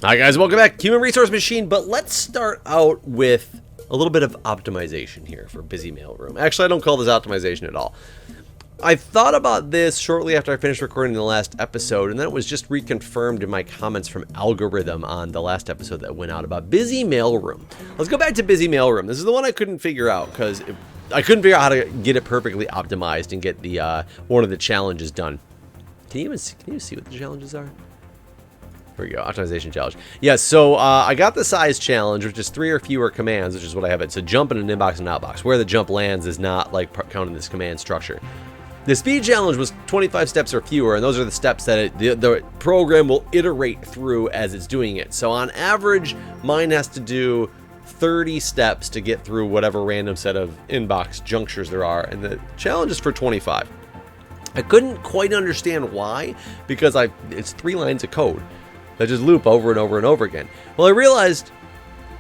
Hi guys, welcome back. Human Resource Machine, but let's start out with a little bit of optimization here for busy mailroom. Actually, I don't call this optimization at all. I thought about this shortly after I finished recording the last episode, and then it was just reconfirmed in my comments from Algorithm on the last episode that went out about busy mailroom. Let's go back to busy mailroom. This is the one I couldn't figure out because I couldn't figure out how to get it perfectly optimized and get the one of the challenges done. Can you see what the challenges are? Here we go, optimization challenge. Yeah, so I got the size challenge, which is 3 or fewer commands, which is what I have. It's a jump and an inbox and outbox. Where the jump lands is not like counting this command structure. The speed challenge was 25 steps or fewer, and those are the steps that the program will iterate through as it's doing it. So on average, mine has to do 30 steps to get through whatever random set of inbox junctures there are, and the challenge is for 25. I couldn't quite understand why, because it's 3 lines of code that just loop over and over and over again. Well, I realized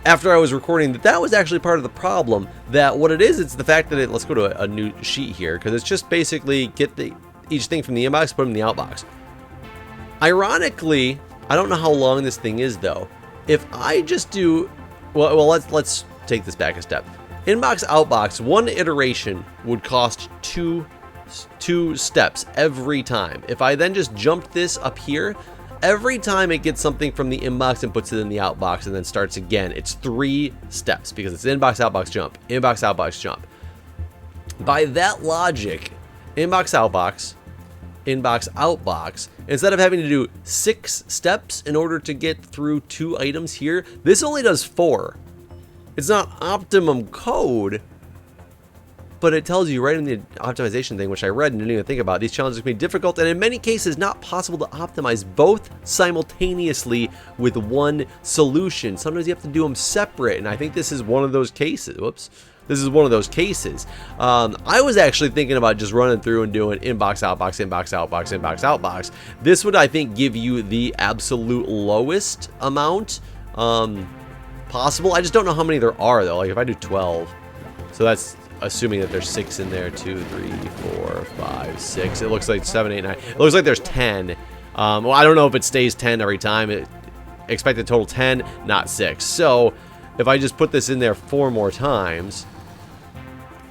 after I was recording that was actually part of the problem. That what it is, it's the fact that let's go to a new sheet here, because it's just basically get each thing from the inbox, put them in the outbox. Ironically, I don't know how long this thing is though. If I just do, well, let's take this back a step. Inbox, outbox, one iteration would cost two steps every time. If I then just jumped this up here, every time it gets something from the inbox and puts it in the outbox and then starts again, it's 3 steps because it's inbox, outbox, jump, inbox, outbox, jump. By that logic, inbox, outbox, inbox, outbox, instead of having to do 6 steps in order to get through 2 items here, this only does 4. It's not optimum code, but it tells you right in the optimization thing, which I read and didn't even think about, these challenges can be difficult and in many cases not possible to optimize both simultaneously with one solution. Sometimes you have to do them separate, and I think this is one of those cases. Whoops. This is one of those cases. I was actually thinking about just running through and doing inbox, outbox, inbox, outbox, inbox, outbox. This would, I think, give you the absolute lowest amount possible. I just don't know how many there are, though. Like, if I do 12, so that's assuming that there's 6 in there, 2, 3, 4, 5, 6. It looks like 7, 8, 9. It looks like there's 10. Well, I don't know if it stays 10 every time. Expected total 10, not 6. So if I just put this in there 4 more times,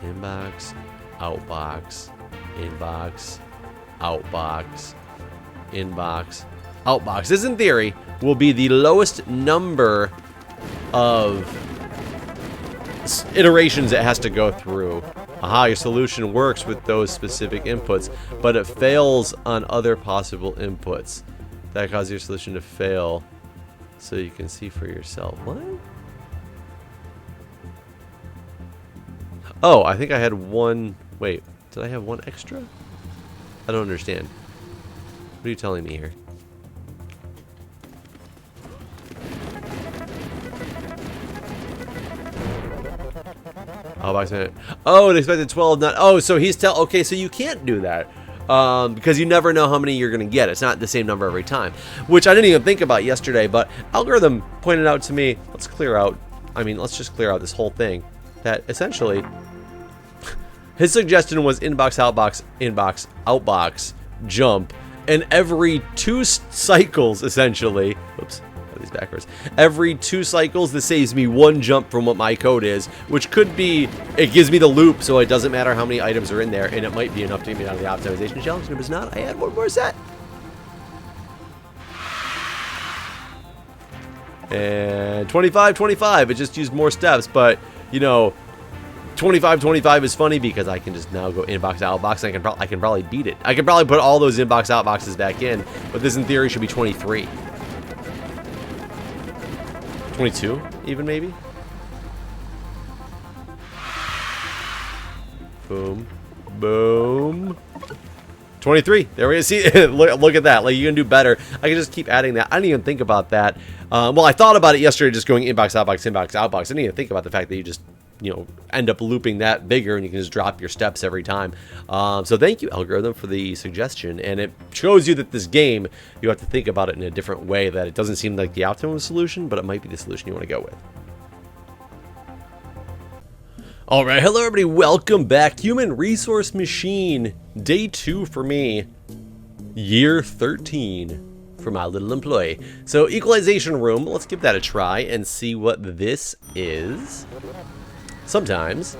inbox, outbox, inbox, outbox, inbox, outbox. This, in theory, will be the lowest number of iterations it has to go through. Aha, your solution works with those specific inputs, but it fails on other possible inputs. That causes your solution to fail, so you can see for yourself. What? Oh, I think I had one. Wait, did I have one extra? I don't understand. What are you telling me here? Oh, it expected 12, not. Oh, so he's okay, so you can't do that. Because you never know how many you're going to get. It's not the same number every time, which I didn't even think about yesterday, but Algorithm pointed out to me, let's just clear out this whole thing, that essentially his suggestion was inbox, outbox, inbox, outbox, jump, and every 2 cycles, essentially, oops, these backwards. Every 2 cycles, this saves me 1 jump from what my code is, which could be, it gives me the loop, so it doesn't matter how many items are in there, and it might be enough to get me out of the optimization challenge. And if it's not, I add 1 more set. And 25, 25. It just used more steps, but you know, 25, 25 is funny because I can just now go inbox, outbox, and I can probably beat it. I can probably put all those inbox, outboxes back in, but this in theory should be 23. 22, even maybe. Boom, boom. 23. There we go. See, look at that. Like, you can do better. I can just keep adding that. I didn't even think about that. Well, I thought about it yesterday, just going inbox, outbox, inbox, outbox. I didn't even think about the fact that you just, end up looping that bigger, and you can just drop your steps every time. So thank you, Algorithm, for the suggestion. And it shows you that this game, you have to think about it in a different way, that it doesn't seem like the optimum solution, but it might be the solution you want to go with. All right, hello everybody, welcome back. Human Resource Machine, day 2 for me, year 13. for my little employee. So equalization room, let's give that a try and see what this is. Sometimes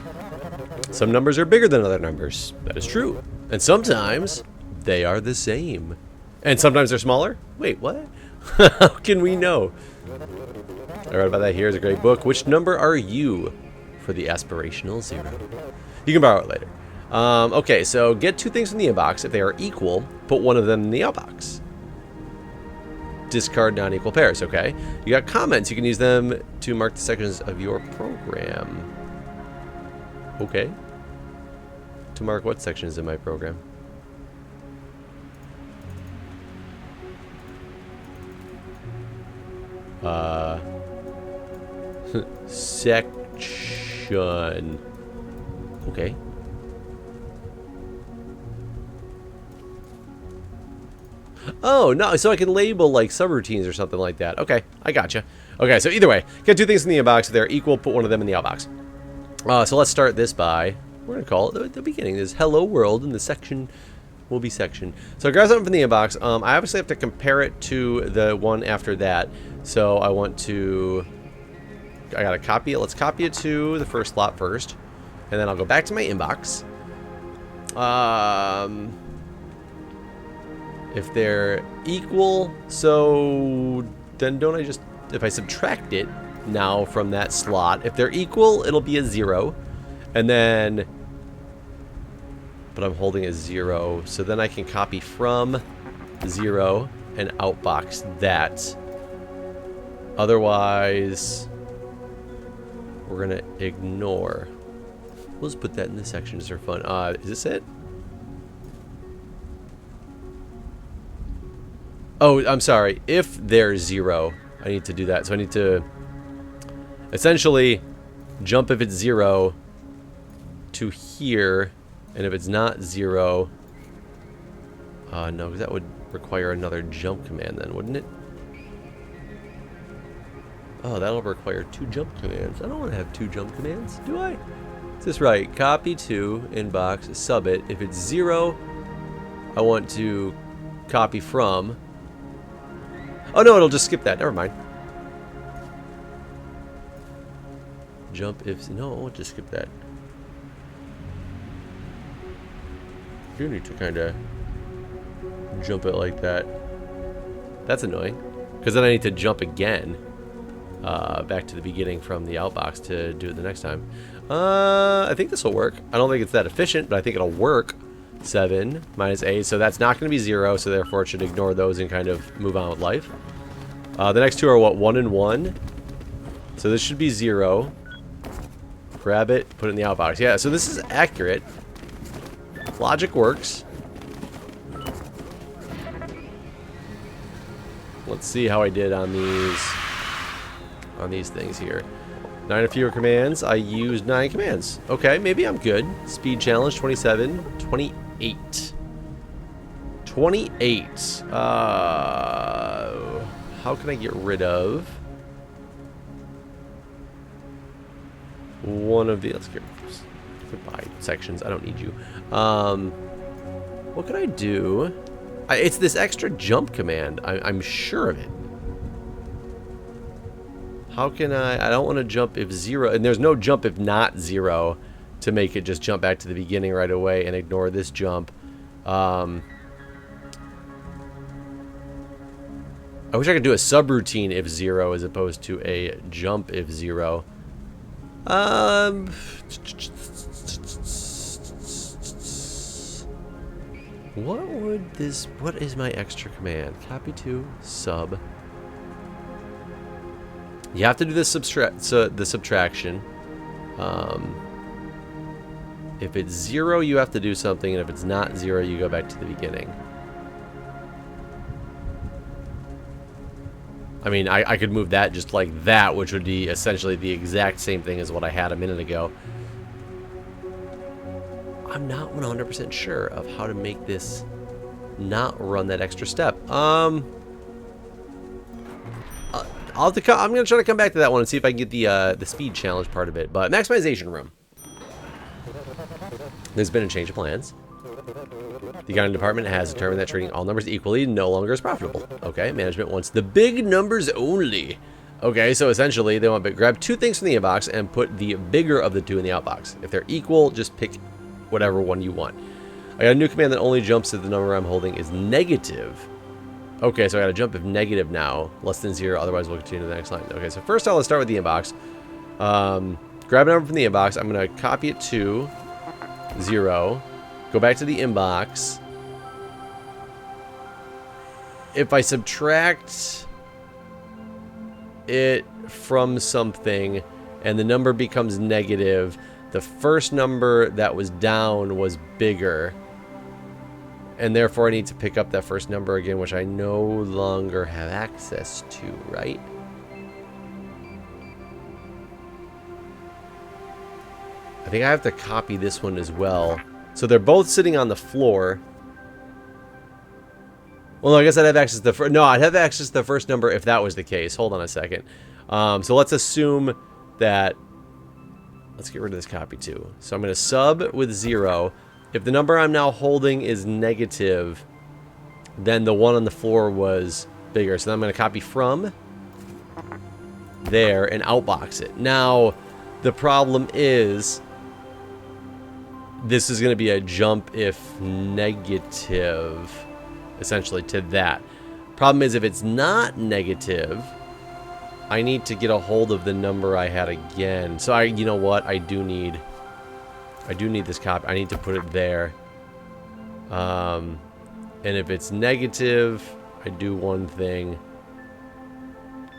some numbers are bigger than other numbers. That is true. And sometimes they are the same. And sometimes they're smaller? Wait, what? How can we know? I read about that. Here's a great book. Which number are you for the aspirational 0? You can borrow it later. Okay, so get 2 things from the inbox. If they are equal, put one of them in the outbox. Discard non-equal pairs, okay? You got comments. You can use them to mark the sections of your program. Okay. To mark what sections in my program? Section. Okay. Oh, no, so I can label like subroutines or something like that. Okay, I gotcha. Okay, so either way, get 2 things in the inbox. If they're equal, put one of them in the outbox. So let's start this by, we're going to call it the beginning. This hello world, and the section will be section. So I grab something from the inbox. I obviously have to compare it to the one after that. So I want to, I got to copy it. Let's copy it to the first slot first. And then I'll go back to my inbox. If they're equal, so then don't I just, if I subtract it now from that slot, if they're equal, it'll be a 0. And then, but I'm holding a 0, so then I can copy from 0 and outbox that. Otherwise, we're gonna ignore. We'll just put that in the section just for fun. Is this it? Oh, I'm sorry. If they're 0, I need to do that. So I need to essentially jump if it's 0 to here, and if it's not 0, no, because that would require another jump command then, wouldn't it? Oh, that'll require 2 jump commands. I don't want to have 2 jump commands, do I? Is this right? Copy to inbox, sub it. If it's 0, I want to copy from. Oh no, it'll just skip that. Never mind. Jump if, no, it won't just skip that. You need to kind of jump it like that. That's annoying, because then I need to jump again back to the beginning from the outbox to do it the next time. I think this will work. I don't think it's that efficient, but I think it'll work. 7 minus 8, so that's not going to be 0, so therefore it should ignore those and kind of move on with life. The next 2 are what, 1 and 1, so this should be 0. Grab it, put it in the outbox. Yeah, so this is accurate. Logic works. Let's see how I did on these things here. 9 or fewer commands. I used 9 commands. Okay, maybe I'm good. Speed challenge 27, 28. 28. How can I get rid of one of the, let's get goodbye sections. I don't need you. What can I do? It's this extra jump command. I'm sure of it. How can I don't want to jump if 0, and there's no jump if not 0 to make it just jump back to the beginning right away and ignore this jump. I wish I could do a subroutine if 0 as opposed to a jump if 0. What is my extra command? Copy to sub. You have to do the subtraction. If it's 0, you have to do something, and if it's not 0, you go back to the beginning. I mean, I could move that just like that, which would be essentially the exact same thing as what I had a minute ago. I'm not 100% sure of how to make this not run that extra step. I'm going to try to come back to that one and see if I can get the speed challenge part of it. But maximization room. There's been a change of plans. The accounting department has determined that treating all numbers equally no longer is profitable. Okay, management wants the big numbers only. Okay, so essentially they want to grab 2 things from the inbox and put the bigger of the 2 in the outbox. If they're equal, just pick whatever one you want. I got a new command that only jumps if the number I'm holding is negative. Okay, so I got to jump if negative now, less than 0, otherwise we'll continue to the next line. Okay, so first let's start with the inbox. Grab a number from the inbox. I'm going to copy it to 0. Go back to the inbox. If I subtract it from something and the number becomes negative, the first number that was down was bigger, and therefore I need to pick up that first number again, which I no longer have access to, right? I think I have to copy this one as well. So they're both sitting on the floor. Well, no, I guess I'd have access to the first. No, I'd have access to the first number if that was the case. Hold on a second. So let's assume that. Let's get rid of this copy too. So I'm going to sub with 0. If the number I'm now holding is negative, then the one on the floor was bigger. So then I'm going to copy from there and outbox it. Now, the problem is this is going to be a jump if negative, essentially, to that. Problem is, if it's not negative, I need to get a hold of the number I had again. So you know what? I do need this copy. I need to put it there. And if it's negative, I do one thing,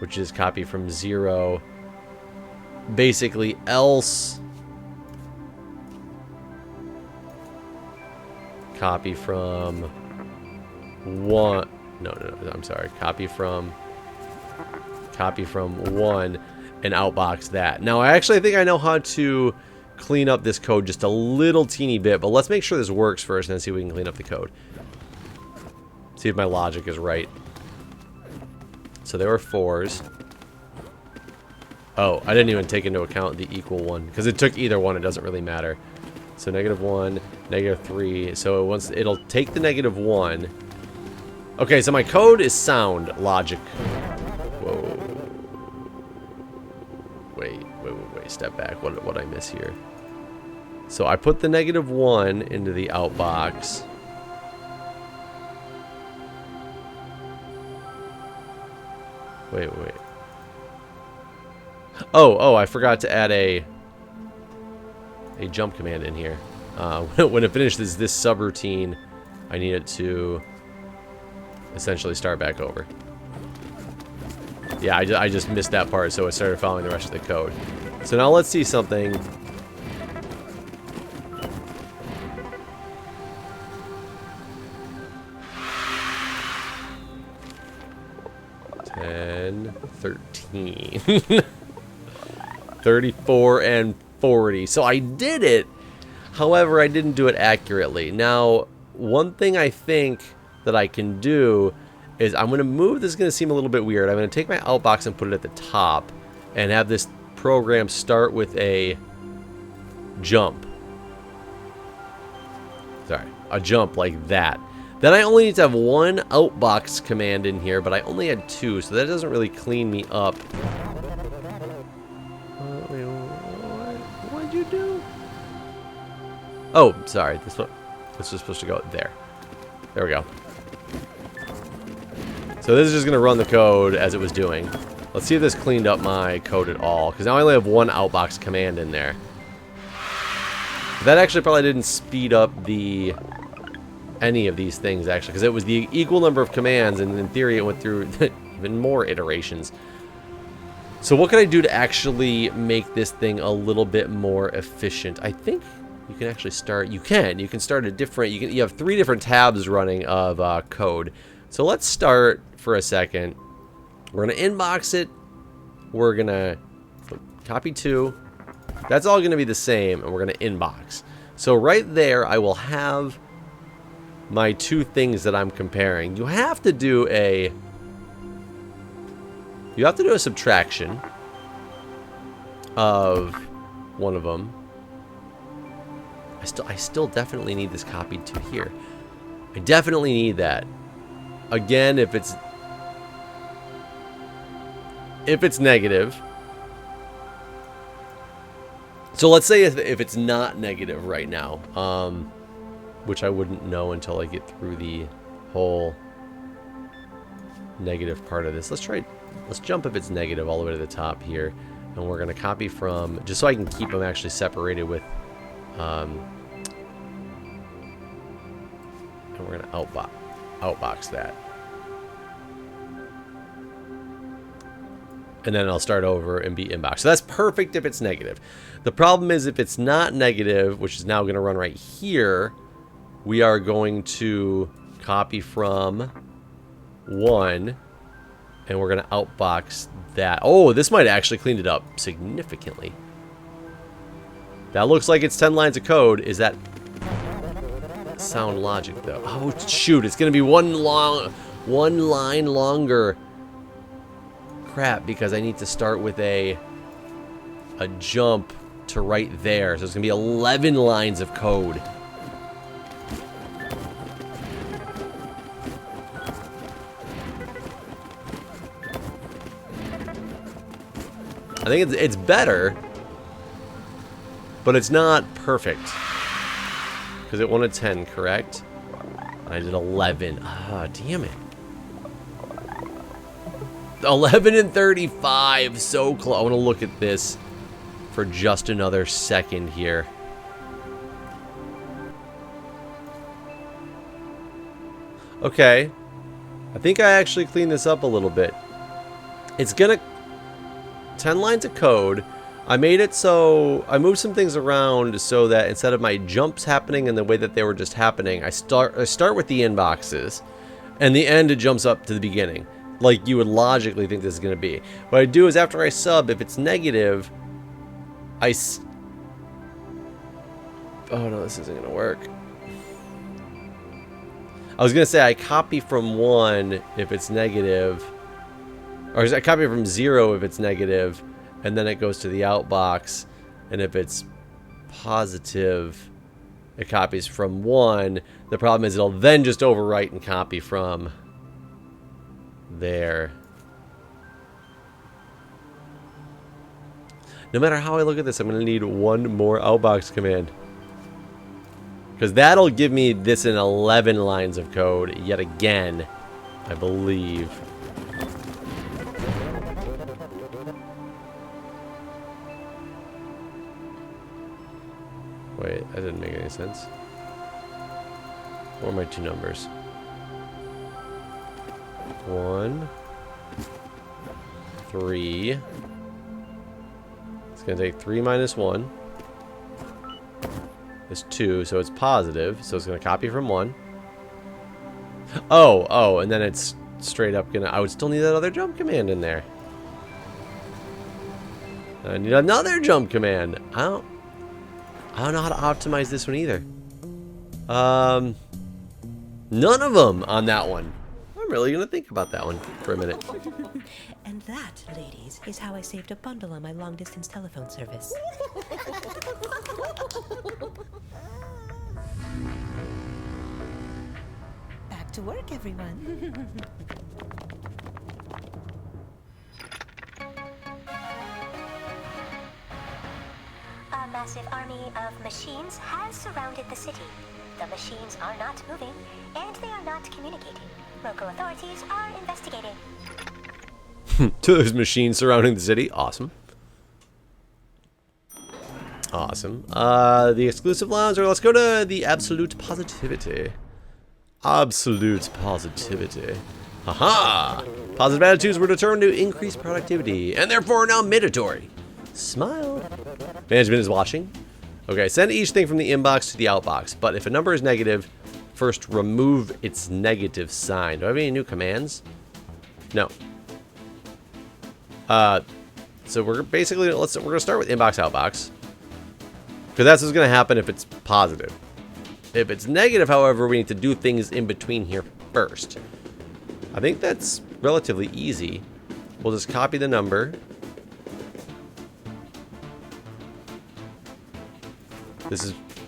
which is copy from 0. Basically, else copy from 1. No, I'm sorry. Copy from 1 and outbox that. Now, I actually think I know how to clean up this code just a little teeny bit, but let's make sure this works first and then see if we can clean up the code. See if my logic is right. So there were 4s. Oh, I didn't even take into account the equal one because it took either one. It doesn't really matter. So -1, -3. So it'll take the -1. Okay, so my code is sound logic. Whoa. Wait. Step back. What did I miss here? So I put the -1 into the outbox. Wait. Oh, I forgot to add a jump command in here. When it finishes this subroutine, I need it to essentially start back over. Yeah, I just missed that part, so it started following the rest of the code. So now let's see something. And 13. 34 and 40. So I did it. However, I didn't do it accurately. Now, one thing I think that I can do is I'm going to move. This is going to seem a little bit weird. I'm going to take my outbox and put it at the top and have this program start with a jump. Sorry, a jump like that. Then I only need to have one outbox command in here, but I only had 2, so that doesn't really clean me up. Wait, what'd you do? Oh, sorry. This was supposed to go there. There we go. So this is just going to run the code as it was doing. Let's see if this cleaned up my code at all, because now I only have one outbox command in there. That actually probably didn't speed up any of these things, actually, because it was the equal number of commands, and in theory it went through even more iterations. So what can I do to actually make this thing a little bit more efficient? I think you can actually start, you can start a different, you have 3 different tabs running of code. So let's start for a second. We're going to inbox it. We're going to copy 2. That's all going to be the same, and we're going to inbox. So right there, I will have my 2 things that I'm comparing. You have to do a subtraction of one of them. I still definitely need this copied to here. I definitely need that. Again, if it's negative. So let's say if it's not negative right now, which I wouldn't know until I get through the whole negative part of this. Let's jump if it's negative all the way to the top here. And we're going to copy from, just so I can keep them actually separated with, and we're going to outbox that. And then I'll start over and be inbox. So that's perfect if it's negative. The problem is if it's not negative, which is now going to run right here, we are going to copy from 1, and we're going to outbox that. Oh, this might actually clean it up significantly. That looks like it's 10 lines of code. Is that sound logic, though? Oh, shoot. It's going to be one line longer. Crap, because I need to start with a jump to right there. So it's going to be 11 lines of code. I think it's better, but it's not perfect. Because it wanted 10, correct? I did 11. Ah, damn it. 11 and 35, so close. I want to look at this for just another second here. Okay. I think I actually cleaned this up a little bit. It's gonna... 10 lines of code. I made it so... I moved some things around so that instead of my jumps happening in the way that they were just happening, I start with the inboxes, and the end it jumps up to the beginning. Like you would logically think this is going to be. What I do is after I sub, if it's negative, oh no, this isn't going to work. I was going to say I copy from 1 if it's negative, or I copy from 0 if it's negative, and then it goes to the outbox, and if it's positive, it copies from 1. The problem is it'll then just overwrite and copy from there. No matter how I look at this, I'm going to need one more outbox command. Because that'll give me this in 11 lines of code yet again, I believe. Wait, that didn't make any sense. What are my two numbers? 1, 3. It's going to take 3 minus 1. It's 2, so it's positive. So it's going to copy from 1. Oh, and then it's straight up going to... I would still need that other jump command in there. I need another jump command. I don't know how to optimize this one either. None of them on that one. I'm really going to think about that one for a minute. And that, ladies, is how I saved a bundle on my long-distance telephone service. Back to work, everyone. A massive army of machines has surrounded the city. The machines are not moving, and they are not communicating. Local authorities are investigating. To those machines surrounding the city. Awesome. Awesome. The exclusive lounge, or let's go to the absolute positivity. Absolute positivity. Haha! Positive attitudes were determined to increase productivity, and therefore now mandatory. Smile. Management is watching. Okay, send each thing from the inbox to the outbox, but if a number is negative, first remove its negative sign. Do I have any new commands? No. So we're basically, we're gonna start with inbox outbox, because that's what's gonna happen if it's positive. If it's negative, however, we need to do things in between here first. I think that's relatively easy. We'll just copy the number.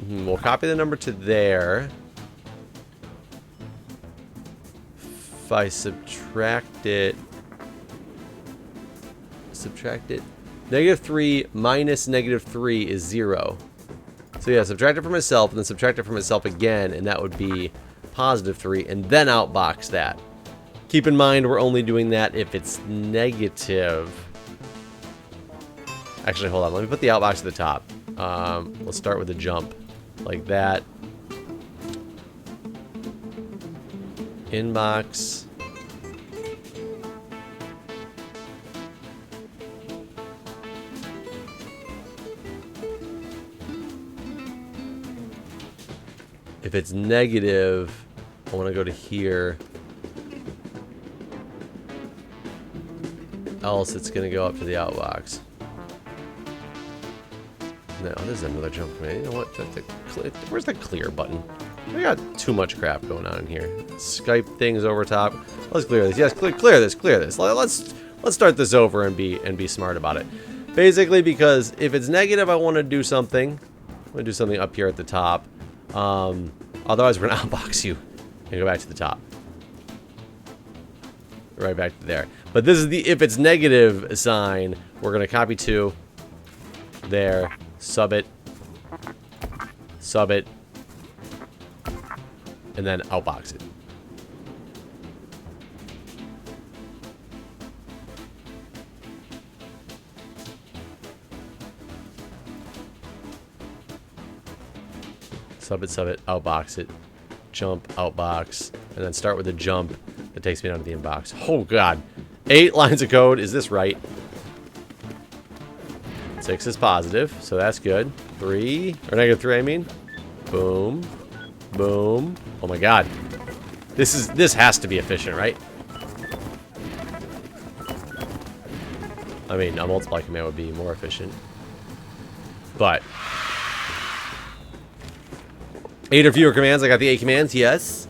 We'll copy the number to there. I subtract it, -3 minus -3 is 0. So yeah, subtract it from itself, and then subtract it from itself again, and that would be +3, and then outbox that. Keep in mind, we're only doing that if it's negative. Actually, hold on. Let me put the outbox at the top. Let's start with a jump, like that. Inbox. If it's negative, I want to go to here. Else, it's going to go up to the outbox. No, there's another jump command. You know what? Where's the clear button? We got too much crap going on in here. Skype things over top. Let's clear this. Yes, clear this. Clear this. Let's start this over and be smart about it. Basically, because if it's negative, I want to do something. I'm going to do something up here at the top. Otherwise, we're going to outbox you and go back to the top. Right back to there. But this is the if it's negative sign. We're going to copy 2. There. Sub it. Sub it. And then outbox it. Sub it, outbox it. Jump, outbox. And then start with a jump that takes me down to the inbox. Oh, God. 8 lines of code. Is this right? 6 is positive, so that's good. 3, or -3, I mean. Boom. Boom. Oh, my God. This has to be efficient, right? I mean, a multiply command would be more efficient. But 8 or fewer commands. I got the 8 commands. Yes.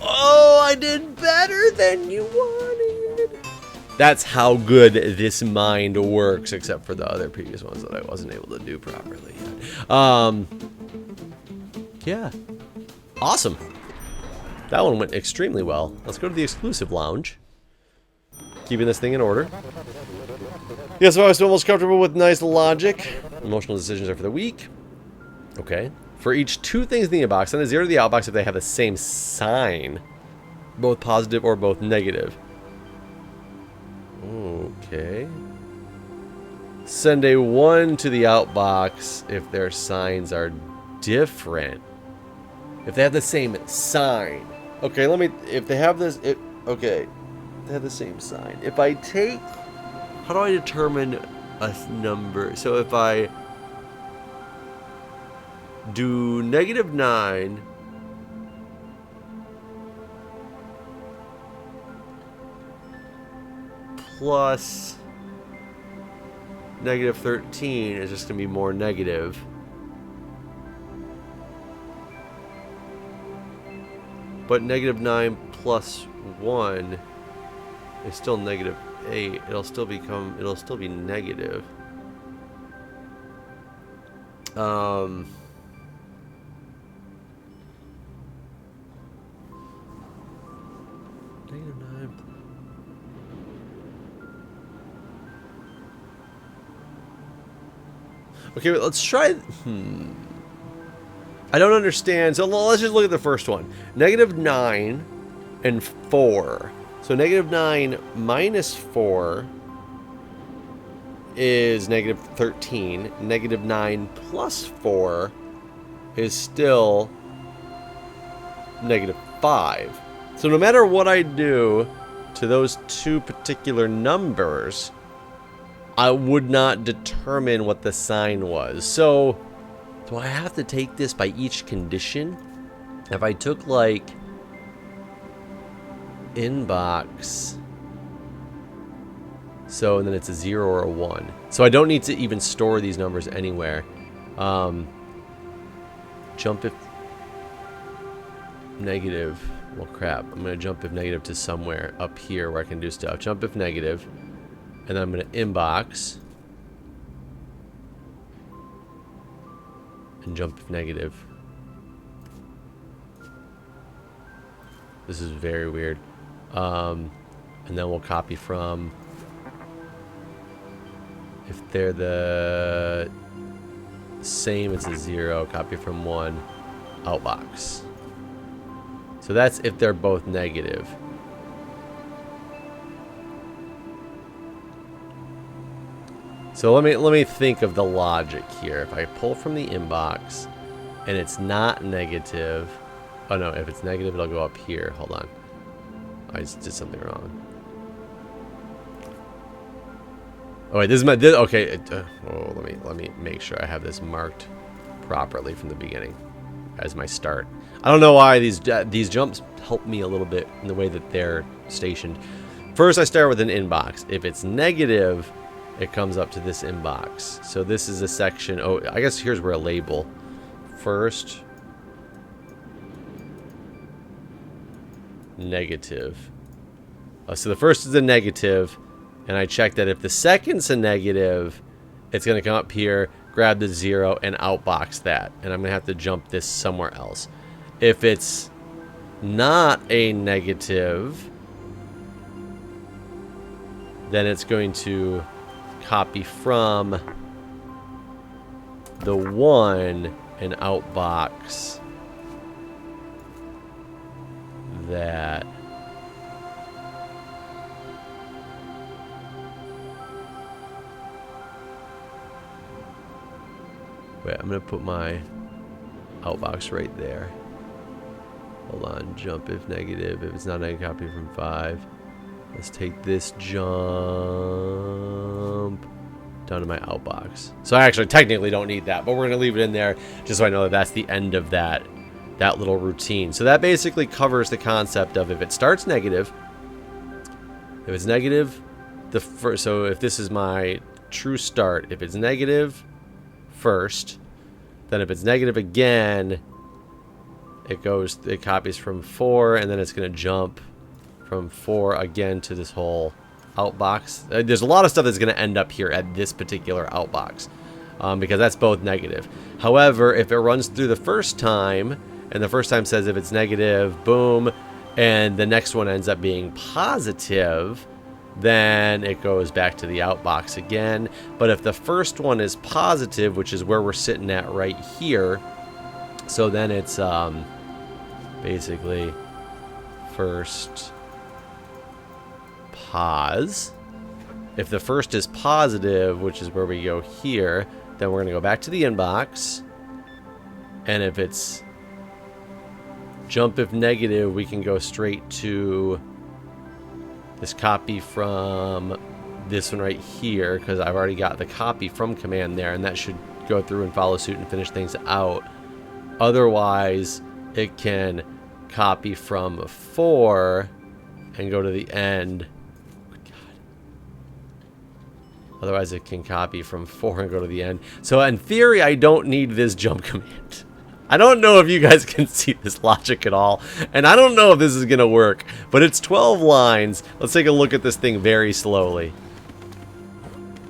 Oh, I did better than you wanted. That's how good this mind works, except for the other previous ones that I wasn't able to do properly yet. Yeah. Awesome. That one went extremely well. Let's go to the exclusive lounge. Keeping this thing in order. Yes, I was almost comfortable with nice logic. Emotional decisions are for the weak. Okay. For each 2 things in the inbox, send a 0 to the outbox if they have the same sign. Both positive or both negative. Okay. Send a 1 to the outbox if their signs are different. If they have the same sign. Okay, if they have this, okay. They have the same sign. If I take, how do I determine a number? So if I do -9 plus -13 is just going to be more negative. But -9 plus 1 is still -8. It'll still be negative. -9. Okay, let's try. I don't understand. So let's just look at the first one. -9 and 4. So -9 minus 4 is -13. -9 plus 4 is still -5. So no matter what I do to those 2 particular numbers, I would not determine what the sign was. So do I have to take this by each condition? If I took like inbox, so and then it's a 0 or a 1. So I don't need to even store these numbers anywhere. Jump if negative. Well, crap. I'm going to jump if negative to somewhere up here where I can do stuff. Jump if negative. And then I'm going to inbox. And jump if negative. This is very weird. And then we'll copy from... If they're the same, it's a 0. Copy from 1. Outbox. So that's if they're both negative. So let me think of the logic here. If I pull from the inbox and it's not negative... Oh no, if it's negative, it'll go up here. Hold on. I just did something wrong. Oh wait, this is my... okay. Let me make sure I have this marked properly from the beginning as my start. I don't know why these jumps help me a little bit in the way that they're stationed. First, I start with an inbox. If it's negative, it comes up to this inbox. So this is a section. Oh, I guess here's where a label. First, negative. So the first is a negative, and I check that if the second's a negative, it's going to come up here, grab the 0, and outbox that. And I'm going to have to jump this somewhere else. If it's not a negative, then it's going to copy from the 1 and outbox that. Wait, I'm going to put my outbox right there. Hold on, jump if negative. If it's not negative, copy from 5. Let's take this jump down to my outbox. So I actually technically don't need that, but we're going to leave it in there just so I know that that's the end of that little routine. So that basically covers the concept of if it starts negative, if it's negative, so if this is my true start, if it's negative first, then if it's negative again, it copies from 4, and then it's going to jump from 4 again to this whole outbox. There's a lot of stuff that's going to end up here at this particular outbox because that's both negative. However, if it runs through the first time, and the first time says if it's negative, boom, and the next one ends up being positive, then it goes back to the outbox again. But if the first one is positive, which is where we're sitting at right here, so then it's basically first pause. If the first is positive, which is where we go here, then we're going to go back to the inbox. And if it's jump if negative, we can go straight to this copy from this one right here, because I've already got the copy from command there, and that should go through and follow suit and finish things out. Otherwise, it can copy from 4 and go to the end. Otherwise, it can copy from 4 and go to the end. So in theory, I don't need this jump command. I don't know if you guys can see this logic at all, and I don't know if this is going to work, but it's 12 lines. Let's take a look at this thing very slowly.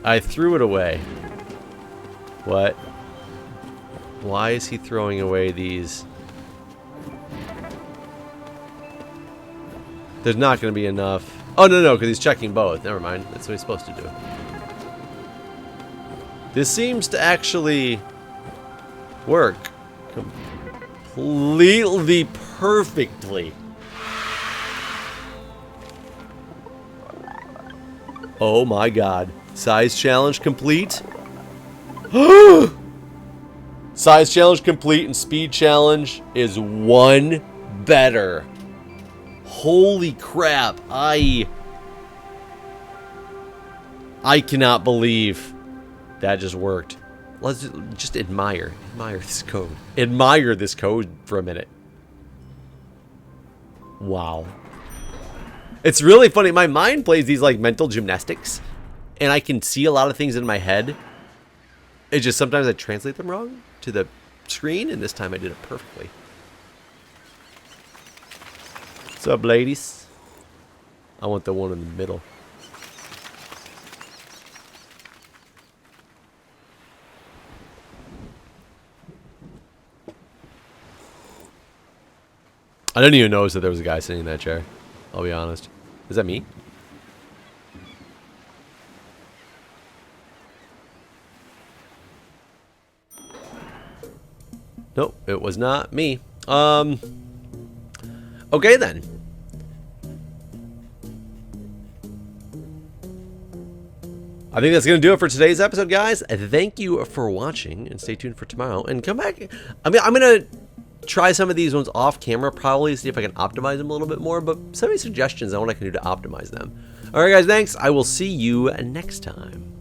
I threw it away. What? Why is he throwing away these? There's not going to be enough. Oh, no, because he's checking both. Never mind. That's what he's supposed to do. This seems to actually work completely perfectly. Oh my god. Size challenge complete. Size challenge complete, and speed challenge is 1 better. Holy crap. I cannot believe that just worked. Let's just admire this code. Admire this code for a minute. Wow. It's really funny. My mind plays these like mental gymnastics, and I can see a lot of things in my head. It's just sometimes I translate them wrong to the screen, and this time I did it perfectly. What's up, ladies? I want the one in the middle. I didn't even notice that there was a guy sitting in that chair. I'll be honest. Is that me? Nope, it was not me. Okay then. I think that's going to do it for today's episode, guys. Thank you for watching, and stay tuned for tomorrow. And come back. I mean, I'm going to try some of these ones off camera, probably, see if I can optimize them a little bit more. But send me suggestions on what I can do to optimize them. All right, guys, thanks. I will see you next time.